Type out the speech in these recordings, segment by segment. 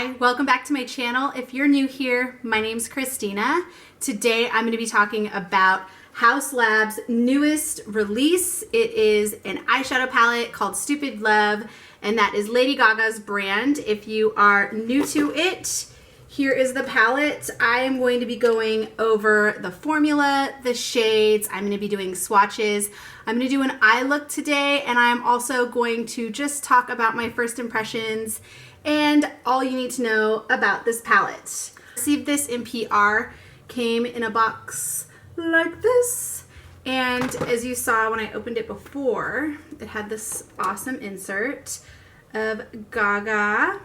Hi, welcome back to my channel. If you're new here, my name's Christina. Today I'm going to be talking about Haus Lab's newest release. It is an eyeshadow palette called Stupid Love, and that is Lady Gaga's brand. If you are new to it, here is the palette. I am going to be going over the formula, the shades. I'm going to be doing swatches. I'm going to do an eye look today, and I'm also going to just talk about my first impressions and all you need to know about this palette. I received this in PR, came in a box like this, and as you saw when I opened it before, it had this awesome insert of Gaga.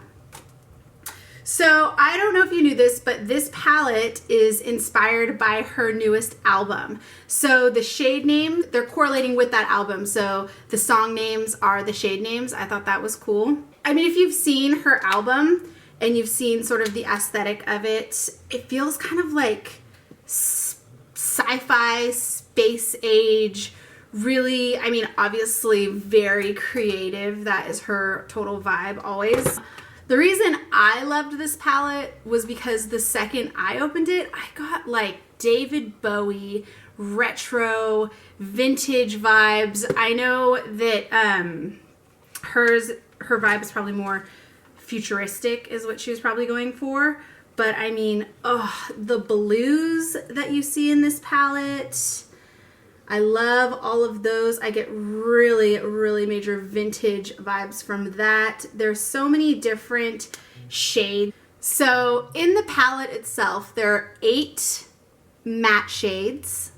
So I don't know if you knew this, but this palette is inspired by her newest album. So the shade names, they're correlating with that album. So the song names are the shade names. I thought that was cool. I mean, if you've seen her album and you've seen sort of the aesthetic of it, it feels kind of like sci-fi, space age, really, I mean, obviously very creative. That is her total vibe always. The reason I loved this palette was because the second I opened it, I got like David Bowie, retro, vintage vibes. I know that her vibe is probably more futuristic is what she was probably going for. But I mean, oh, the blues that you see in this palette, I love all of those. I get really major vintage vibes from that. There's so many different shades. So in the palette itself, there are 8 matte shades.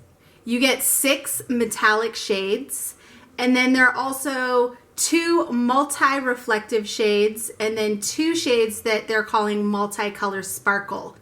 You get 6 metallic shades. And then there are also 2 multi-reflective shades and then 2 shades that they're calling multicolor sparkle.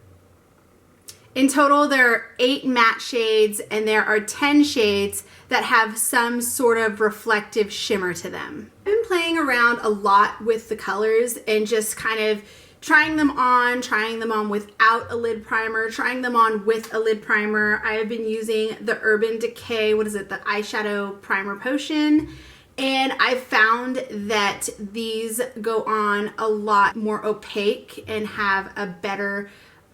In total, there are 8 matte shades and there are 10 shades that have some sort of reflective shimmer to them. I've been playing around a lot with the colors and just kind of trying them on without a lid primer, trying them on with a lid primer. I have been using the Urban Decay, the eyeshadow primer potion. And I've found that these go on a lot more opaque and have a better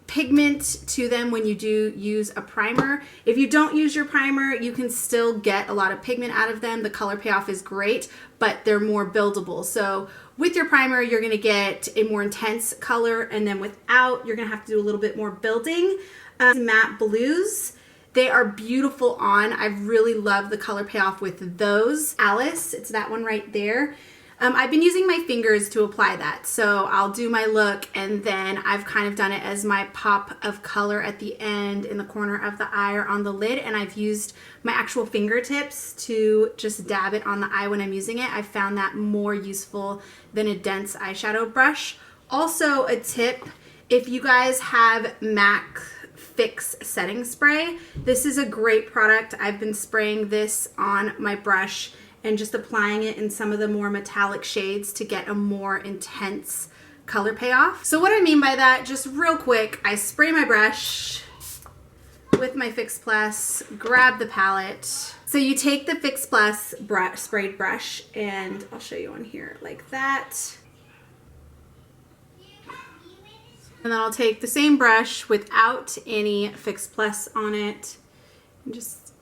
pigment to them when you do use a primer. If you don't use your primer, you can still get a lot of pigment out of them. The color payoff is great, but they're more buildable. So with your primer, you're gonna get a more intense color, and then without, you're gonna have to do a little bit more building. Matte blues. They are beautiful on. I really love the color payoff with those. Alice, it's that one right there. I've been using my fingers to apply that. So I'll do my look and then I've kind of done it as my pop of color at the end in the corner of the eye or on the lid. And I've used my actual fingertips to just dab it on the eye when I'm using it. I found that more useful than a dense eyeshadow brush. Also a tip, if you guys have MAC Fix setting spray, this is a great product. I've been spraying this on my brush and just applying it in some of the more metallic shades to get a more intense color payoff. So what I mean by that, just real quick, I spray my brush with my Fix Plus, grab the palette. So you take the Fix Plus sprayed brush, and I'll show you on here like that. And then I'll take the same brush without any Fix Plus on it and just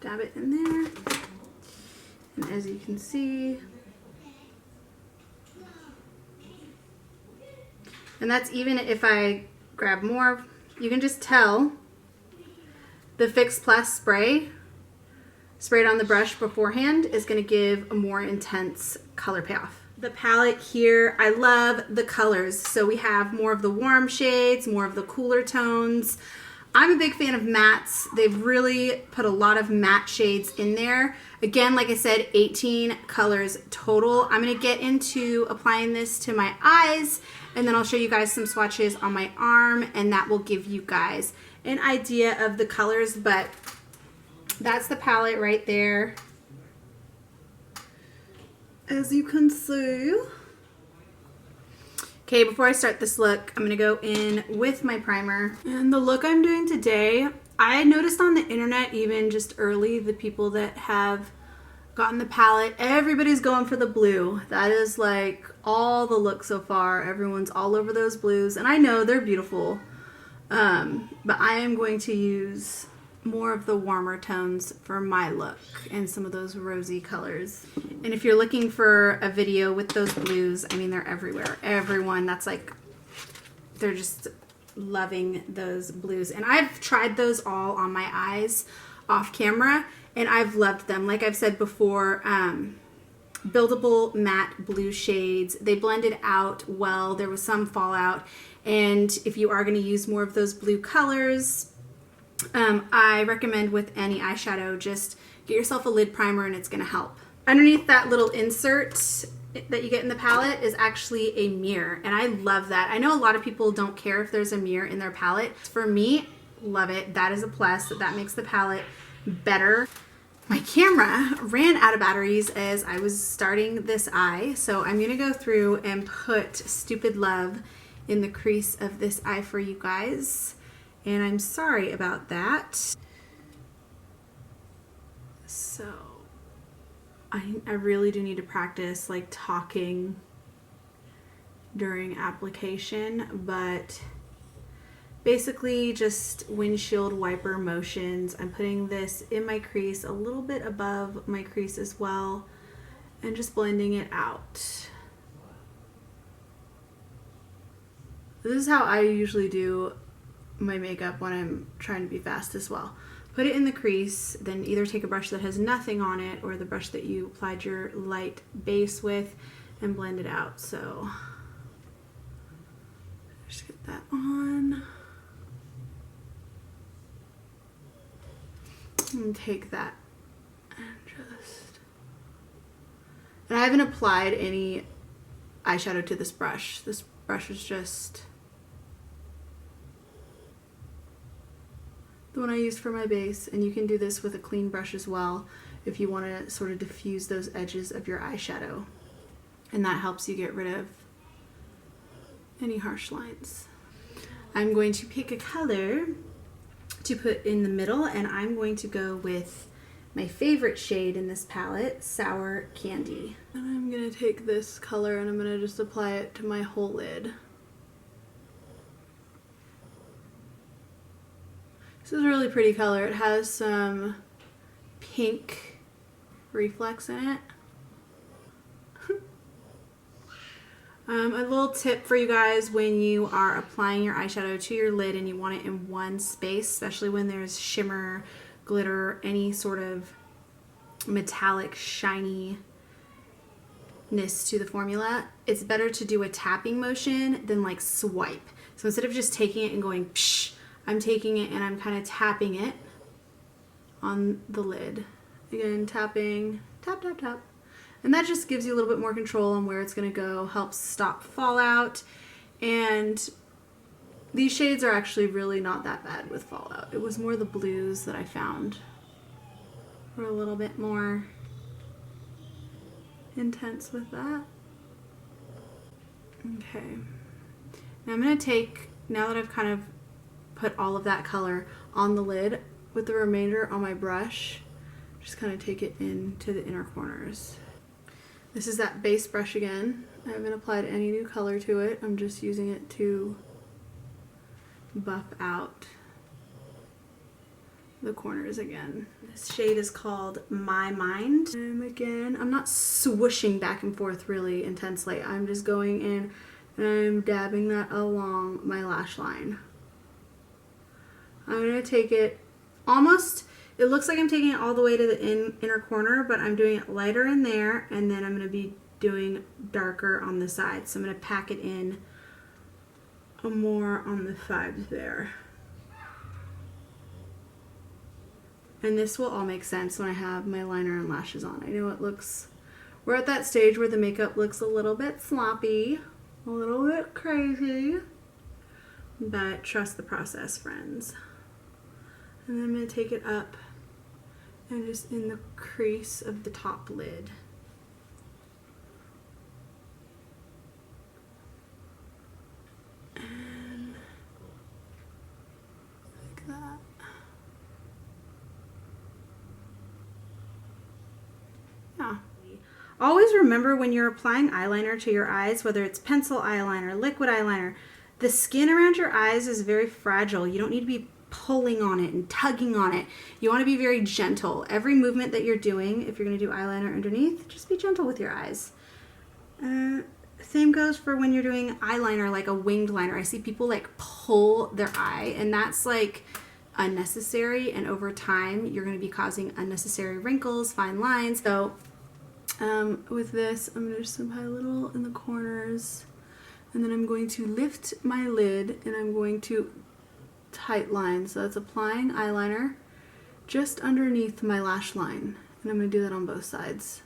dab it in there. And as you can see, and that's even if I grab more, you can just tell the Fix Plus spray sprayed on the brush beforehand is going to give a more intense color payoff. The palette here, I love the colors. So we have more of the warm shades, more of the cooler tones. I'm a big fan of mattes. They've really put a lot of matte shades in there. Again, like I said, 18 colors total. I'm gonna get into applying this to my eyes, and then I'll show you guys some swatches on my arm, and that will give you guys an idea of the colors, but that's the palette right there. As you can see. Okay, before I start this look, I'm gonna go in with my primer. And the look I'm doing today, I noticed on the internet, even just early, the people that have Gotten the palette. Everybody's going for the blue. That is like all the looks so far. Everyone's all over those blues, and I know they're beautiful, but I am going to use more of the warmer tones for my look and some of those rosy colors. And if you're looking for a video with those blues, I mean, they're everywhere. Everyone, that's like, they're just loving those blues. And I've tried those all on my eyes off camera, and I've loved them. Like I've said before, buildable matte blue shades. They blended out well. There was some fallout. And if you are going to use more of those blue colors, I recommend with any eyeshadow, just get yourself a lid primer and it's going to help. Underneath that little insert that you get in the palette is actually a mirror, and I love that. I know a lot of people don't care if there's a mirror in their palette. For me, love it. That is a plus. That makes the palette better. My camera ran out of batteries as I was starting this eye, so I'm going to go through and put Stupid Love in the crease of this eye for you guys, and I'm sorry about that. So I really do need to practice like talking during application, but basically just windshield wiper motions. I'm putting this in my crease, a little bit above my crease as well, and just blending it out. This is how I usually do my makeup when I'm trying to be fast as well. Put it in the crease, then either take a brush that has nothing on it or the brush that you applied your light base with and blend it out. So just get that on. And take that and just... And I haven't applied any eyeshadow to this brush. This brush is just the one I used for my base, and you can do this with a clean brush as well if you want to sort of diffuse those edges of your eyeshadow, and that helps you get rid of any harsh lines. I'm going to pick a color to put in the middle, and I'm going to go with my favorite shade in this palette, Sour Candy. And I'm going to take this color and I'm going to just apply it to my whole lid. This is a really pretty color. It has some pink reflex in it. A little tip for you guys when you are applying your eyeshadow to your lid and you want it in one space, especially when there's shimmer, glitter, any sort of metallic shininess to the formula, it's better to do a tapping motion than like swipe. So instead of just taking it and going psh, I'm taking it and I'm kind of tapping it on the lid. Again, tapping, tap, tap, tap. And that just gives you a little bit more control on where it's going to go, helps stop fallout. And these shades are actually really not that bad with fallout. It was more the blues that I found were a little bit more intense with that. Okay. Now I'm going to take, now that I've kind of put all of that color on the lid, with the remainder on my brush, just kind of take it into the inner corners. This is that base brush again. I haven't applied any new color to it. I'm just using it to buff out the corners again. This shade is called My Mind. And again, I'm not swooshing back and forth really intensely. I'm just going in and I'm dabbing that along my lash line. I'm going to take it almost, it looks like I'm taking it all the way to the inner corner, but I'm doing it lighter in there, and then I'm going to be doing darker on the side. So I'm going to pack it in more on the sides there. And this will all make sense when I have my liner and lashes on. I know it looks, we're at that stage where the makeup looks a little bit sloppy, a little bit crazy, but trust the process, friends. And then I'm going to take it up and just in the crease of the top lid. And like that. Always remember when you're applying eyeliner to your eyes, whether it's pencil eyeliner, liquid eyeliner, the skin around your eyes is very fragile. You don't need to be pulling on it and tugging on it. You want to be very gentle. Every movement that you're doing, if you're going to do eyeliner underneath, just be gentle with your eyes. Same goes for when you're doing eyeliner, like a winged liner. I see people like pull their eye, and that's like unnecessary, and over time you're going to be causing unnecessary wrinkles, fine lines. So with this, I'm going to just apply a little in the corners, and then I'm going to lift my lid and I'm going to tight line. So that's applying eyeliner just underneath my lash line, and I'm going to do that on both sides.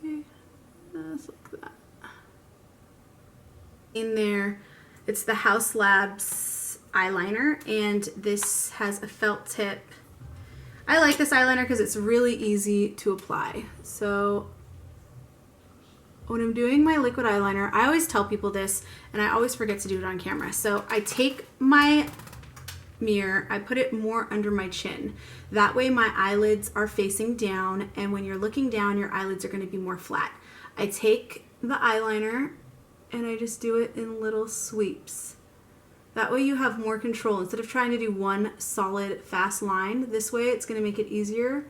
See? Just like that. In there, it's the Haus Labs eyeliner, and this has a felt tip. I like this eyeliner because it's really easy to apply. So when I'm doing my liquid eyeliner, I always tell people this, and I always forget to do it on camera. So I take my mirror, I put it more under my chin. That way my eyelids are facing down, and when you're looking down, your eyelids are going to be more flat. I take the eyeliner and I just do it in little sweeps. That way you have more control. Instead of trying to do one solid fast line, this way it's going to make it easier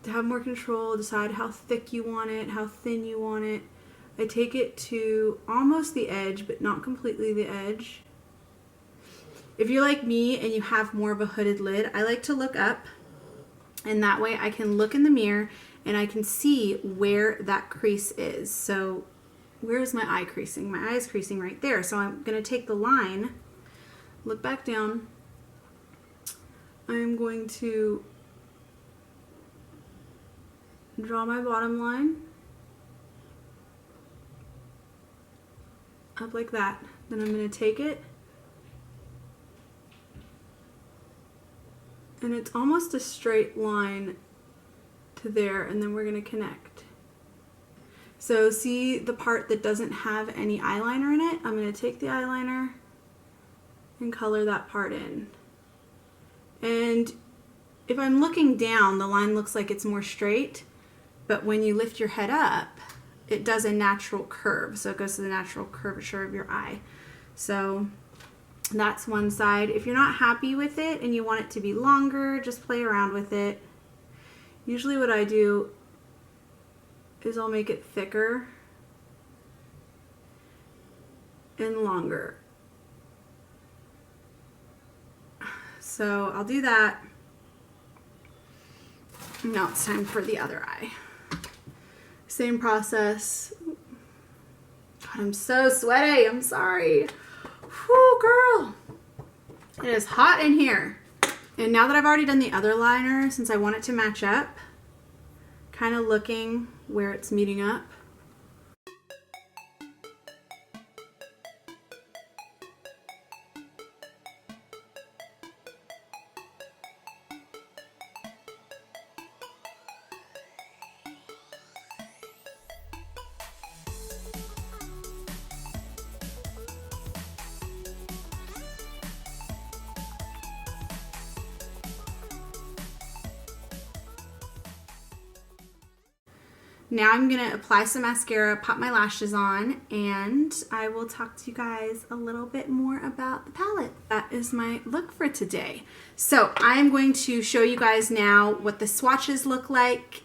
to have more control, decide how thick you want it, how thin you want it. I take it to almost the edge, but not completely the edge. If you're like me and you have more of a hooded lid, I like to look up, and that way I can look in the mirror and I can see where that crease is. So where is my eye creasing? My eye is creasing right there. So I'm going to take the line, look back down. I'm going to draw my bottom line up like that. Then I'm going to take it, and it's almost a straight line to there, and then we're going to connect. So see the part that doesn't have any eyeliner in it? I'm going to take the eyeliner and color that part in. And if I'm looking down, the line looks like it's more straight, but when you lift your head up, it does a natural curve. So it goes to the natural curvature of your eye. So that's one side. If you're not happy with it and you want it to be longer, just play around with it. Usually what I do is I'll make it thicker and longer. So I'll do that. Now it's time for the other eye. Same process. God, I'm so sweaty. I'm sorry. Whew, girl. It is hot in here. And now that I've already done the other liner, since I want it to match up, kind of looking where it's meeting up. Now I'm going to apply some mascara, pop my lashes on, and I will talk to you guys a little bit more about the palette. That is my look for today. So I'm going to show you guys now what the swatches look like.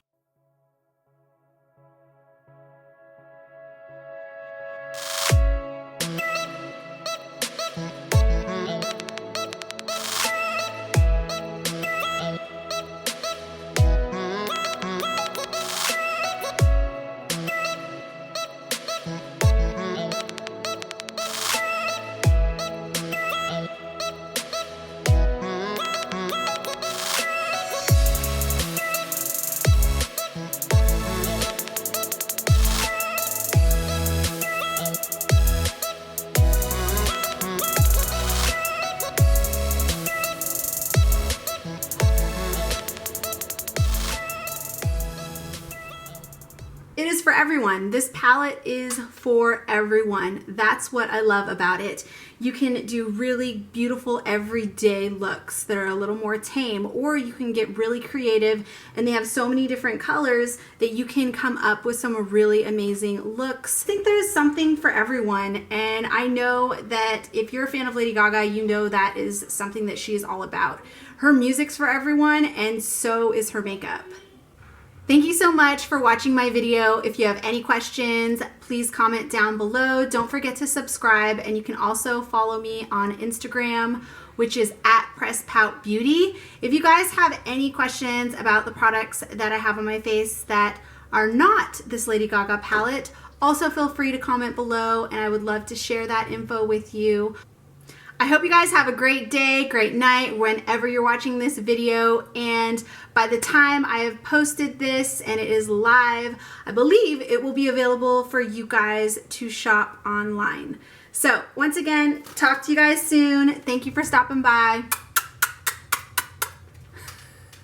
for everyone. This palette is for everyone. That's what I love about it. You can do really beautiful everyday looks that are a little more tame, or you can get really creative, and they have so many different colors that you can come up with some really amazing looks. I think there's something for everyone, and I know that if you're a fan of Lady Gaga, you know that is something that she is all about. Her music's for everyone, and so is her makeup. Thank you so much for watching my video. If you have any questions, please comment down below. Don't forget to subscribe, and you can also follow me on Instagram, which is @PressPoutBeauty. If you guys have any questions about the products that I have on my face that are not this Lady Gaga palette, also feel free to comment below, and I would love to share that info with you. I hope you guys have a great day, great night, whenever you're watching this video. And by the time I have posted this and it is live, I believe it will be available for you guys to shop online. So once again, talk to you guys soon. Thank you for stopping by.